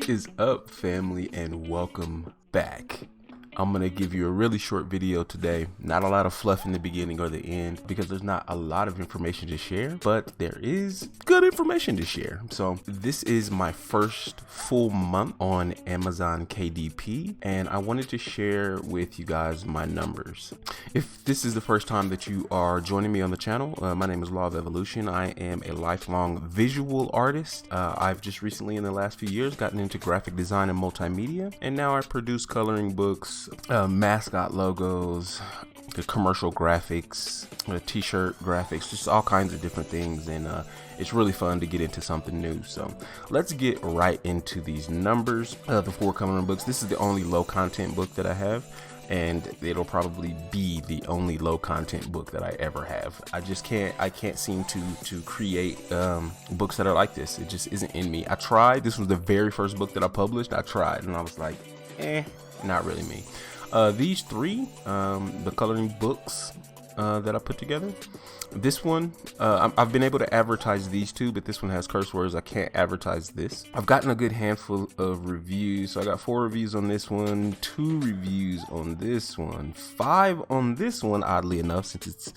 What is up, family, and welcome back. I'm gonna give you a really short video today. Not a lot of fluff in the beginning or the end because there's not a lot of information to share, but there is good information to share. So this is my first full month on Amazon KDP, and I wanted to share with you guys my numbers. If this is the first time that you are joining me on the channel, my name is Law of Evolution. I am a lifelong visual artist. I've just recently in the last few years gotten into graphic design and multimedia, and now I produce coloring books, mascot logos, the commercial graphics, t-shirt graphics, just all kinds of different things, and it's really fun to get into something new. So let's get right into these numbers. The 4 coloring books. This is the only low content book that I have, and it'll probably be the only low content book that I ever have. I can't seem to create books that are like this. It just isn't in me. I tried. This was the very first book that I published. I tried, and I was like, not really me. These 3 the coloring books that I put together, this one I've been able to advertise these 2, but this one has curse words. I can't advertise this. I've gotten a good handful of reviews. So I got 4 reviews on this one, 2 reviews on this one, 5 on this one, oddly enough, since it's,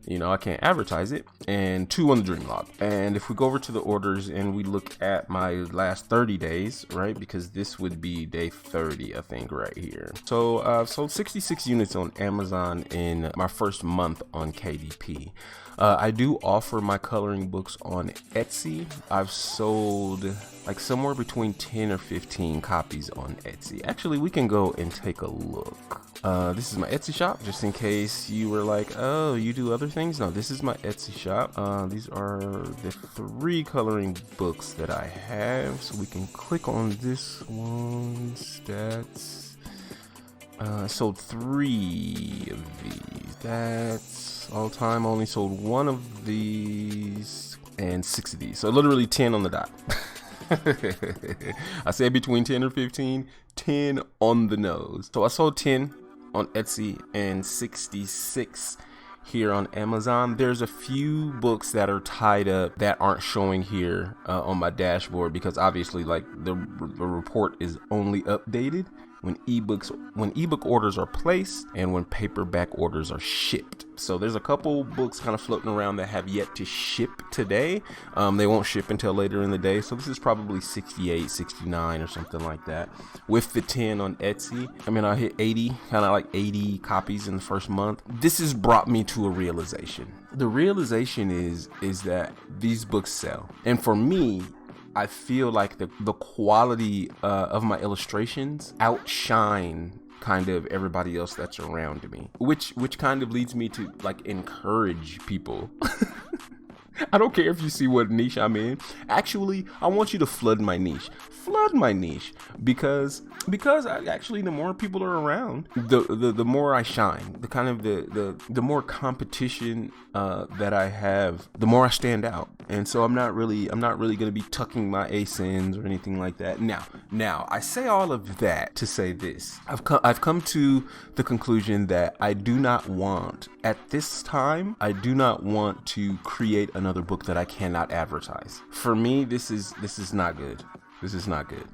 you know, I can't advertise it, and 2 on the dream log. And if we go over to the orders and we look at my last 30 days, right, because this would be day 30, I think, right here. So I've sold 66 units on Amazon in my first month on KDP. I do offer my coloring books on Etsy. I've sold like somewhere between 10 or 15 copies on Etsy. Actually, we can go and take a look. This is my Etsy shop, just in case you were like, oh, you do other things. No, this is my Etsy shop. These are the 3 coloring books that I have. So we can click on this one, stats. I sold 3 of these. That's all time. Only sold 1 of these and 6 of these. So literally 10 on the dot. I said between 10 or 15, 10 on the nose. So I sold 10 on Etsy and 66 here on Amazon. There's a few books that are tied up that aren't showing here on my dashboard, because obviously, like, the report is only updated when ebook orders are placed and when paperback orders are shipped. So there's a couple books kind of floating around that have yet to ship today. They won't ship until later in the day. So this is probably 68, 69 or something like that. With the 10 on Etsy, I mean, I hit 80, kind of like 80 copies in the first month. This has brought me to a realization. The realization is that these books sell. And for me, I feel like the quality of my illustrations outshine kind of everybody else that's around me, which kind of leads me to like encourage people. I don't care if you see what niche I'm in. Actually, I want you to flood my niche. Flood my niche, because actually the more people are around, the more I shine. The kind of the more competition that I have, the more I stand out. And so I'm not really going to be tucking my ASINs or anything like that. Now I say all of that to say this. I've come to the conclusion that I do not want, at this time, I do not want to create another book that I cannot advertise. For me, this is not good. This is not good.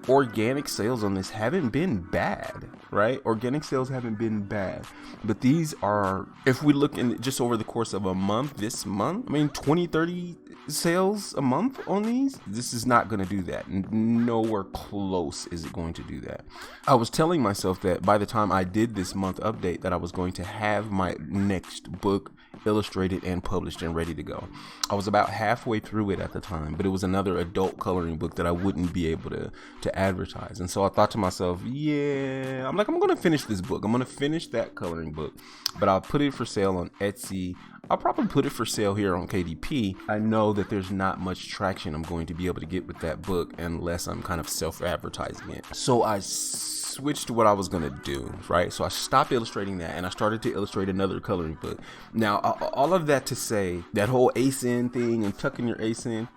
Organic sales on this haven't been bad, right? Organic sales haven't been bad, but these are, if we look in just over the course of a month, this month, I mean, 20, 30 sales a month on these. This is not going to do that. Nowhere close is it going to do that. I was telling myself that by the time I did this month update, that I was going to have my next book illustrated and published and ready to go. I was about halfway through it at the time, but it was another adult coloring book that I wouldn't be able to advertise. And so I thought to myself, I'm going to finish this book. I'm going to finish that coloring book, but I'll put it for sale on Etsy. I'll probably put it for sale here on KDP. I know that there's not much traction I'm going to be able to get with that book unless I'm kind of self-advertising it. So I switched to what I was gonna do, right? So I stopped illustrating that and I started to illustrate another coloring book. Now, all of that to say, that whole ASIN thing and tucking your ASIN,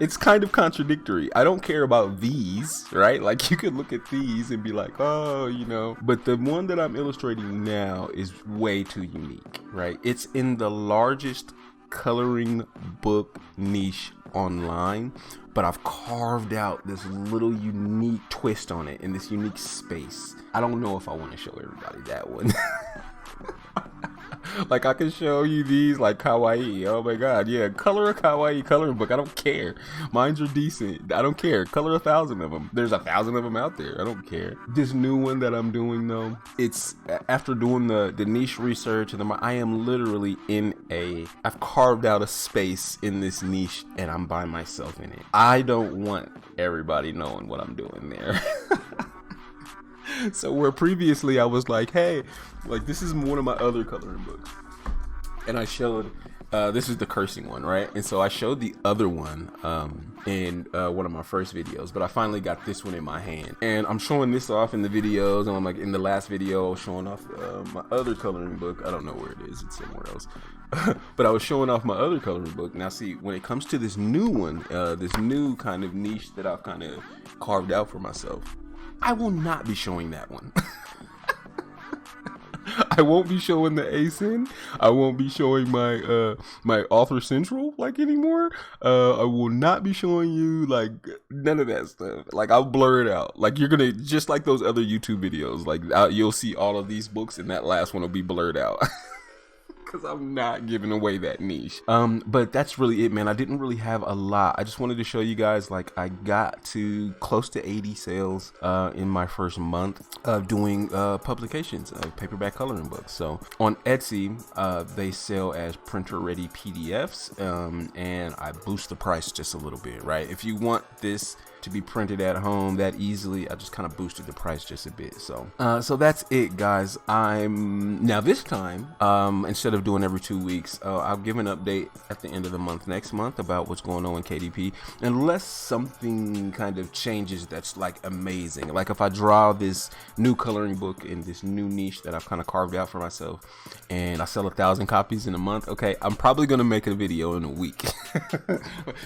it's kind of contradictory. I don't care about these, right? Like, you could look at these and be like, oh, you know, but the one that I'm illustrating now is way too unique, right? It's in the largest coloring book niche online, but I've carved out this little unique twist on it in this unique space. I don't know if I want to show everybody that one. Like, I can show you these like kawaii. Oh my god, yeah, color a kawaii coloring book. I don't care. Mines are decent. I don't care. Color 1,000 of them. There's 1,000 of them out there. I don't care. This new one that I'm doing though, it's after doing the niche research and I am literally I've carved out a space in this niche and I'm by myself in it. I don't want everybody knowing what I'm doing there. So where previously I was like, hey, like this is one of my other coloring books, and I showed this is the cursing one, right? And so I showed the other one in one of my first videos, but I finally got this one in my hand, and I'm showing this off in the videos, and I'm like, in the last video I was showing off my other coloring book. I don't know where it is, it's somewhere else. But I was showing off my other coloring book. Now see, when it comes to this new one, this new kind of niche that I've kind of carved out for myself, I will not be showing that one. I won't be showing the ASIN. I won't be showing my my author central like anymore. I will not be showing you like none of that stuff. Like, I'll blur it out. Like, you're gonna, just like those other YouTube videos, like you'll see all of these books and that last one will be blurred out. Because I'm not giving away that niche. But that's really it, man. I didn't really have a lot. I just wanted to show you guys, like, I got to close to 80 sales in my first month of doing publications of paperback coloring books. So on Etsy, they sell as printer ready PDFs, and I boost the price just a little bit, right? If you want this to be printed at home that easily, I just kind of boosted the price just a bit. So so that's it, guys. Now this time, instead of doing every 2 weeks, I'll give an update at the end of the month next month about what's going on in KDP, unless something kind of changes that's like amazing. Like if I draw this new coloring book in this new niche that I've kind of carved out for myself and I sell 1,000 copies in a month, okay, I'm probably gonna make a video in a week.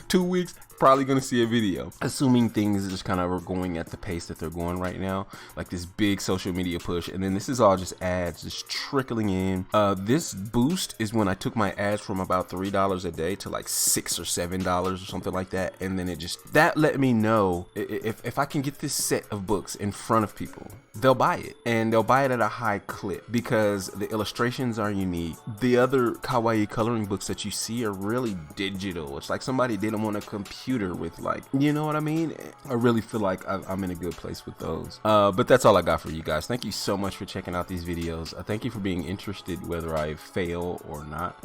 2 weeks, probably gonna see a video, assuming things just kind of are going at the pace that they're going right now, like this big social media push. And then this is all just ads just trickling in. This boost is when I took my ads from about $3 a day to like $6 or $7 or something like that, and then that let me know if I can get this set of books in front of people, they'll buy it, and they'll buy it at a high clip because the illustrations are unique. The other kawaii coloring books that you see are really digital. It's like somebody did them on a computer with, like, you know what I mean? I really feel like I'm in a good place with those. But that's all I got for you guys. Thank you so much for checking out these videos. Thank you for being interested whether I fail or not.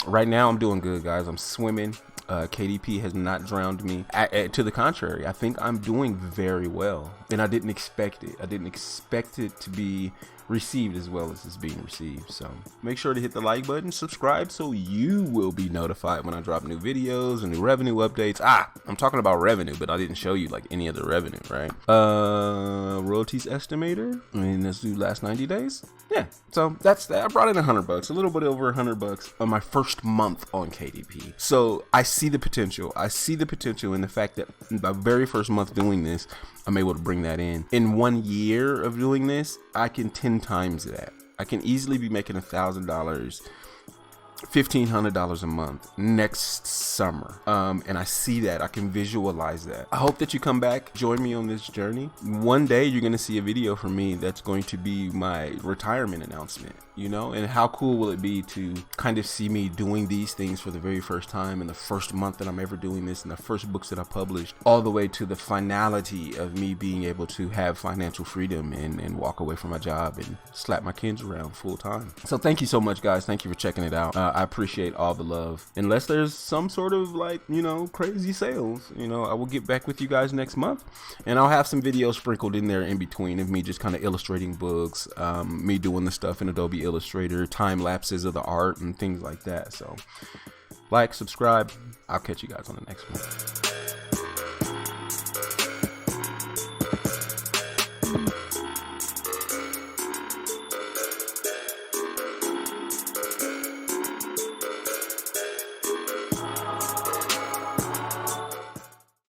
Right now I'm doing good, guys. I'm swimming. KDP has not drowned me. To the contrary, I think I'm doing very well, and I didn't expect it. I didn't expect it to be received as well as it's being received. So make sure to hit the like button, subscribe, so you will be notified when I drop new videos and new revenue updates. I'm talking about revenue, but I didn't show you like any other revenue, right? Royalties estimator, I mean, let's do last 90 days. Yeah, so that's that. I brought in $100, a little bit over $100 on my first month on KDP. So I see the potential. I see the potential in the fact that my very first month doing this, I'm able to bring that in. In 1 year of doing this, I can 10 times that. I can easily be making $1,000, $1,500 a month next summer. And I see that. I can visualize that. I hope that you come back, join me on this journey. One day you're going to see a video from me that's going to be my retirement announcement, you know? And how cool will it be to kind of see me doing these things for the very first time in the first month that I'm ever doing this, and the first books that I published, all the way to the finality of me being able to have financial freedom and walk away from my job and slap my kids around full time. So thank you so much, guys. Thank you for checking it out. I appreciate all the love. Unless there's some sort of, like, you know, crazy sales, you know, I will get back with you guys next month, and I'll have some videos sprinkled in there in between of me just kind of illustrating books, me doing the stuff in Adobe Illustrator, time lapses of the art and things like that. So like, subscribe. I'll catch you guys on the next one.